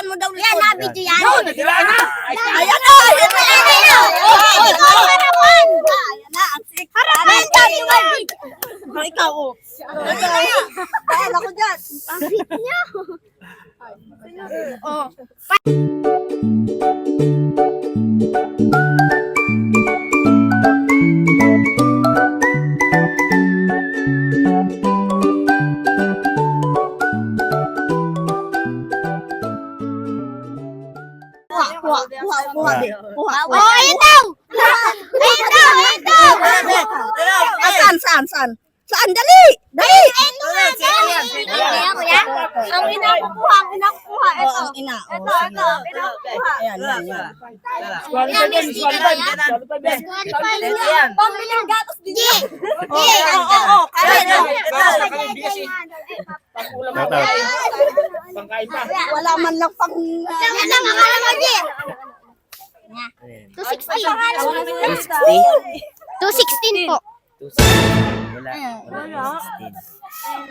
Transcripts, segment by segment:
Saan mo daw likod? Yan, nabidyo yan. Ayan na! Ayan na! Harapan! Ayan na, ang sick. Harapan, dami mo. Ikaw, oh. Dahil ako dyan. Ang fit niya. Oh. Kuha. Oh, ayun daw. Ayun daw. Saan? Saan? Dali! Kuya. Ang inakuha. Ito. Ang ina. Ito. Inakuha. Ayan. Pambiling gatos din. Wala man lang pang... Yan lang ang alam mo, G. 260. 216 po.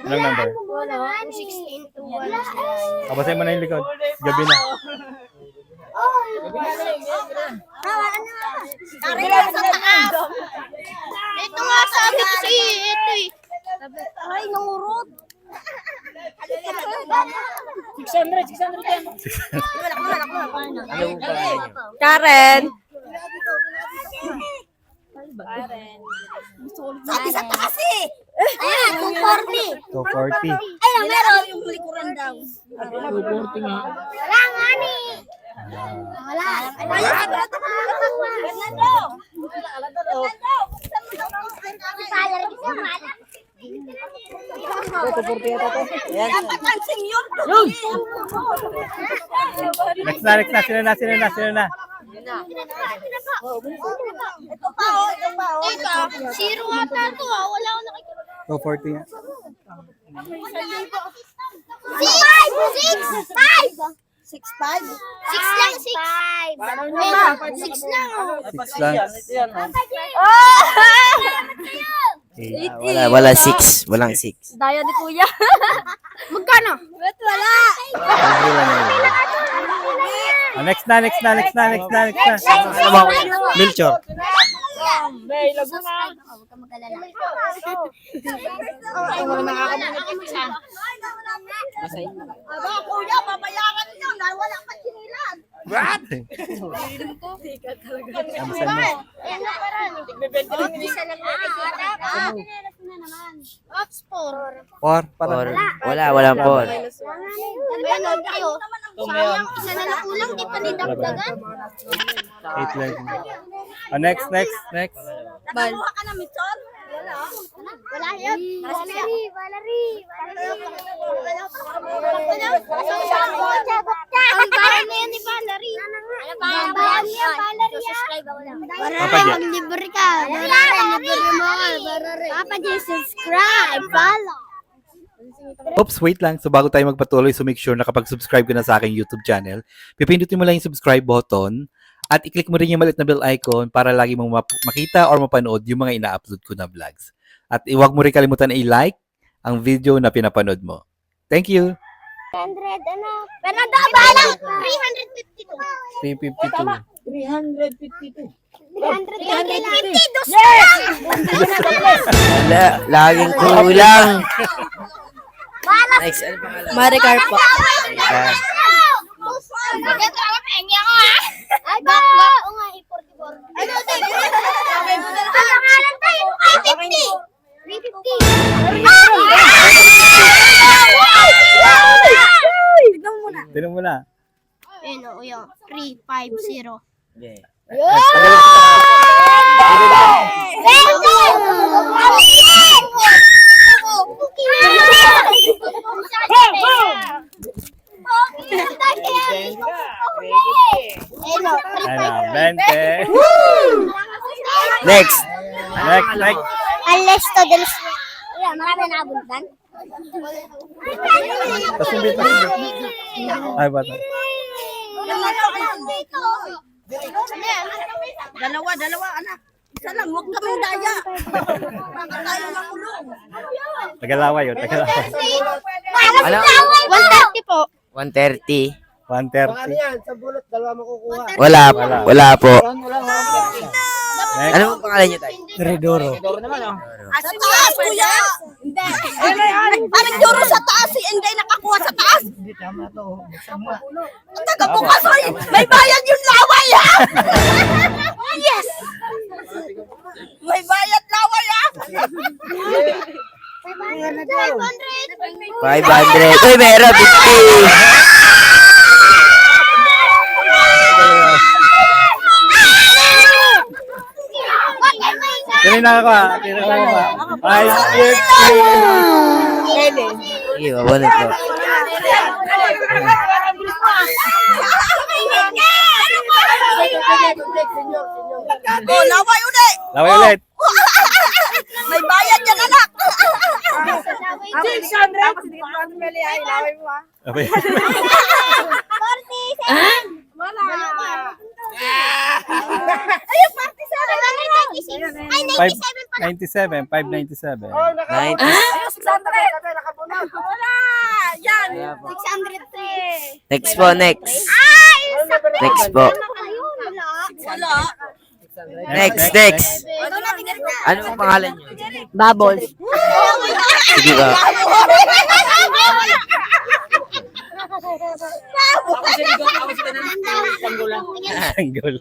Ilang number? 216 to Kabasahin mo na yung likod. Gabi na. Karila sa taas. Ito nga sabi ko sa iyo. Ito eh. Ay, nangurot. 600. Karen. Sabi sa taas eh. Ayan, 240. 240. Ayun, meron. Yung likuran daw. Wala nga ni. Wala. Dapat ang senior. Next na. Sino na? Ito pa oh. Teka, zero ata to ah. Wala akong nakikita. 240 nga. 6'5". 6 lang, 6. 6 lang. 6 lang. Wala 6. Walang 6. Daya ni Kuya. Magkano? Wala. Next na. Milcho. Subscribe ako, huwag ka mag-alala. Aba, kuya, babayaran niyo. Wala pa sinilan. Walang 4. Sayang, isa na lang ulang, di pa nidagdagan. 8 lang. Next. Nakakuha ka na, Mitchell? Wala yan. Valerie. Ang bayan na yan ni Valerie. Ang bayan niya, Valerie. Papa J. Mag-libre ka. Libre mo. Papa J, subscribe. Follow. Oops, wait lang. So bago tayo magpatuloy, so make sure na kapag subscribe ka na sa aking YouTube channel, pipindutin mo lang yung subscribe button at i-click mo rin yung maliit na bell icon para lagi mong makita or mapanood yung mga ina-upload ko na vlogs. At huwag mo rin kalimutan na i-like ang video na pinapanood mo. Thank you! 100, ano? Fernando Abala! 352. 350, dos lang! Wala. Laging kulang. Next, ano pangalan? Maricar po. Yan. Ito ako, pengi ako ha! Gap, o nga, 44. Ano, tayo? Ang pangalan tayo, 550! Tignan mo na. Ayun o, yung 350. Okay. Next. Alesto del... Marami na abundan. Pasumbit. Ay, bata. Dalawa, anak. Isa lang, huwag kaming daya. Baka tayo makulong. Tagalawa yun, tagalawa. Ano? 130 po. 130. 130. yan? Sa bulot, dalawa makukuha. Wala po. Next. Ano pong pangalan niyo tayo? Tridoro. Sa taas, kuya. Hindi. Parang duro sa taas. Si Inday nakakuha sa taas. Ang taga bukas, oy. May bayad yung laway, ha? Yes. May bayad laway, ha? 500. Uy, meron 50. Sino yung nakakuha? Sino yung nakakuha? 550. Sige, mabunot po. Oh, laway ulit. Laway ulit. May bayad yan, anak. 600. Okay. Ayun, 47. Ay, 97. 597. 90. wala. Yan. 603. Next po, next. Next po. Wala. Next. Ano pong pangalan niyo? Bubbles. Sige ba? Angle.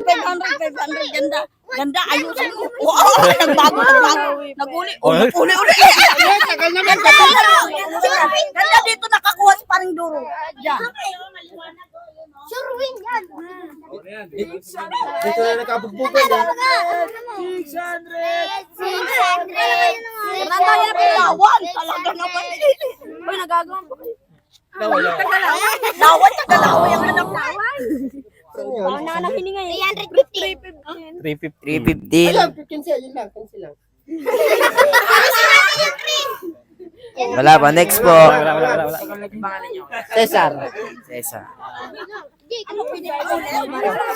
500. Ganda, ayusin mo. Wow, nagbago. Naguli. Uli. Ganda dito nakakuha sa paring duro. Diyan. Sure win yan. Dito na nakabugbugan yan. 600. Nandaya pa lawan. Talaga naman. Uy, nagagawa pa kayo. Lawan, tagalawan yung anak na. Bawang na lang hininga eh. 350. 315. Ayan, 15 yun lang. 15 lang. Wala pa. Next po. Wala. Cesar. Cesar. Ano pinipaulit?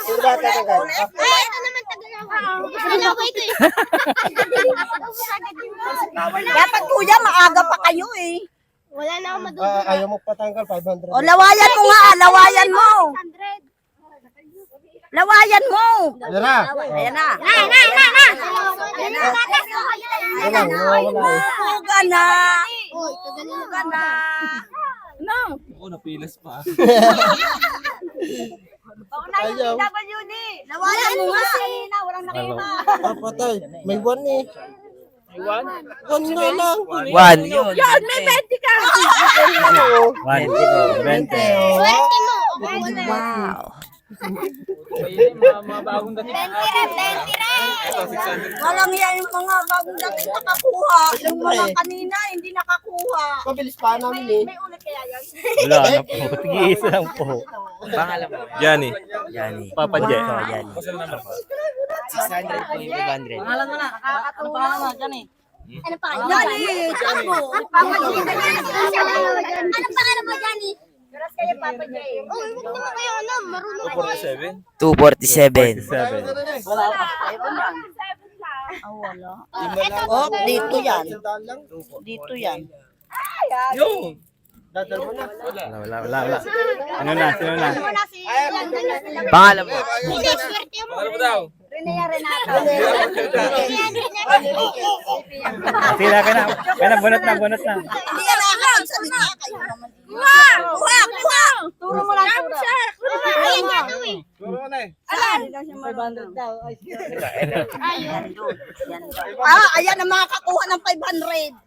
Sino ba tatanggal? Ay, ito naman Tagalawa. Tagalawa ito eh. Dapat kuya, maaga pa kayo eh. Wala na akong madudugtong. Ayaw mo patanggal, 500. O, lawayan mo nga, lawayan mo. 600. Lawayan mo. Ayan na. Ayan na. Ayan na. Wala, wala. Huga na. Uy, Tagalawa. Huga na. No. Ayaw. Lawayan mo nga. Walang nakita. Patay. May 1 eh. 1 nga lang. 1 yun. Yan, may 20 ka. 1. 20. Swerte mo. Wow. 20 rin. Walang yan yung mga bagong dating nakakuha. Yung mga kanina, hindi nakakuha. Pabilis pa namin eh. May ulit kaya yan? Wala na po. Tig-iisa lang po. Pangalan mo? Johnny. Yanni. Papa J. So, Yanni. 600 po yung 500. Ano pa kayo? Johnny, takbo. Ano pangalan mo, Johnny? Garas kayo, Papa Jay. Oh, huwag naman kayo ano, marunong ko. 247. 7. Oh, dito yan. Dito yan. Dadal mo na. Wala. Sino na? Wala si Pangalan mo? Hindi, swerte mo. Sila ka na. Kaya na, bunot na. Hindi yan akin. Sabi niya, kayo naman. Kuha. Turo mo lang, turo. Ayan nga daw eh. Saan? 500 daw. Ayan ang mga kakuha ng 500.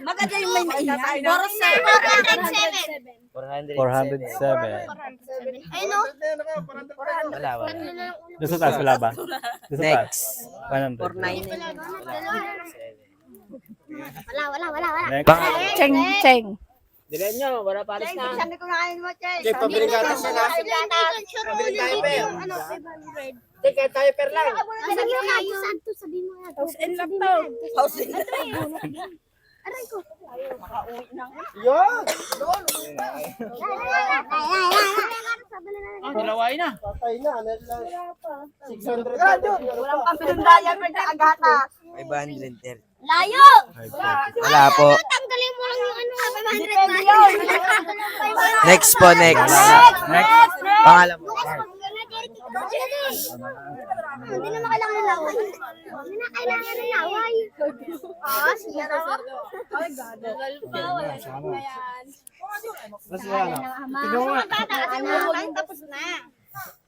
Maganda yung may maingay. 407. 407. Ayun o. Wala. Doon sa taas, wala ba? Doon sa taas. Next. 100. Wala. Next. Cheng. Sabi ko na kayo mo, Chay. Okay, pabiling gatas na. Sure mo dito yung ano, 500. Teka, tayo per lang. Sabi mo nga, saan to? Sabi mo nga. House in lang to. House in. Aray ko. Yun. Patay na. 600. Walang pamilundayan, may agata. 530. Layo! Wala po. Tanggalin mo lang yung ano. 500. Next po, next. Next. Pangalawa. Hindi na kailangan ng laway. Hindi na kailangan ng laway. Siya na ako. Tapos na.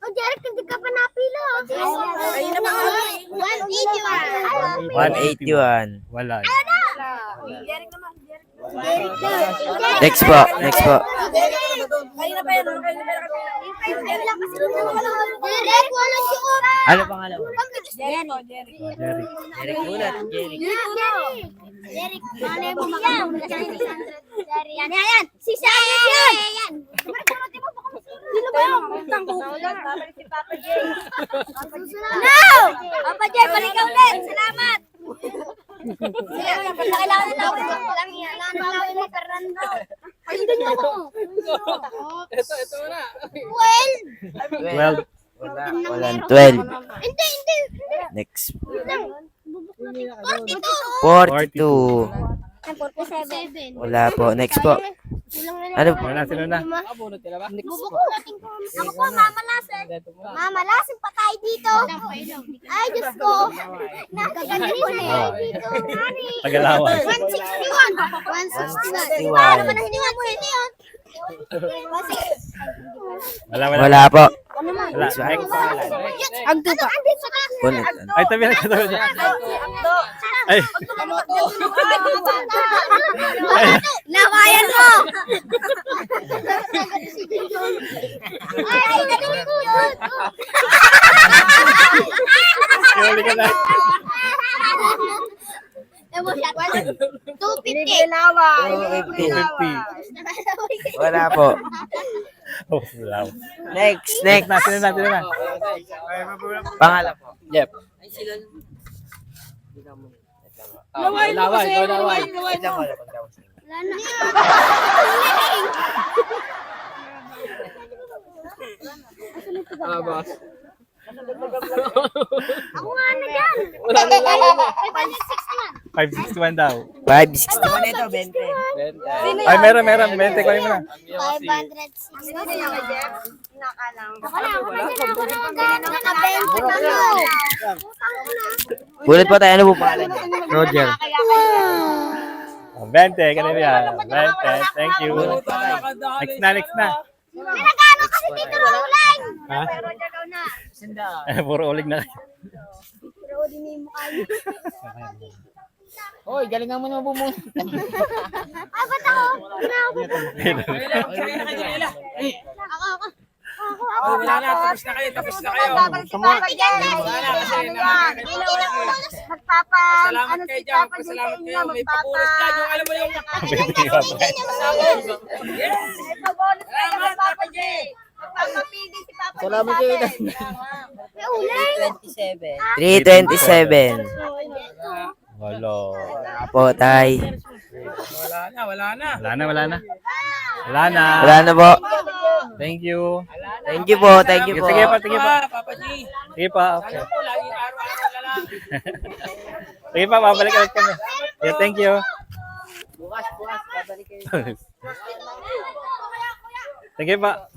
Oh, Derek, hindi ka pa napila. Ayun na mga 181. Wala. Next po, next po. Derek, walang suot. Ano pangalawa? Jerry. Derek muna, Jerry. Derek, malay mo Yan, yan. Si Sarah yan. Sino ba yun? Si Papa J. No! Papa J, balik ka ulit. Salamat. Kailangan na lang yan. Kailangan ni Fernando. Ayun din ako. Ito na. Well, 12. Walang 12. hindi. Next. 42. 42. 47. Wala po. Next po. Ano po? Wala sila na. Bubuko natin ko. Ako po, mamalasin. Mamalasin pa tayo dito. Ay, Diyos ko. Nakagaling ko na yan dito. Tagalawan. 161. 161. Paano ka na hiniwan mo yun? Wala. Wala po. Wala. Next. Ang tupa. Ulit. Ay, tabi na katabi niya. Ay. Nawayan mo! Ay, narinig ko yun! Huli ka na. 250. 250. Wala po. Oh, wala. Next, Next next. na, sila na. Pangalawa po. Yep. Laway. Ito mo. Wala na. Boss. Ako nga na dyan. Wala na laway mo. 561 daw. 561 ito, 20. Ay, meron. 20 ko mo na. 560. Nakabenta na mo. Ulit po tayo. Ano po pangalan niya? Roger. 20, kanina yan. 20, thank you. Next na. Pinagano kasi dito rolling. Ha? Puro ulig na. Hoy, galingan mo naman bumunta. Ay, ba't ako? Ako. Tapos na kayo. Salamat kayo dyan. Pasalamat kayo. May papuros dyan. Yung alam mo yung... Salamat, Papa J. Salamat kayo. 327. Wala. Po, tay. Wala na. Wala na po. Thank you. Thank you po. Thank you po. Sige pa. Papa J. Sige pa. Okay. Alam ko, laging araw-araw na lang. Sige pa, babalik ulit kami. Yeah, thank you. Bukas, babalik kayo. Sige pa.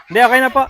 Hindi, okay na po.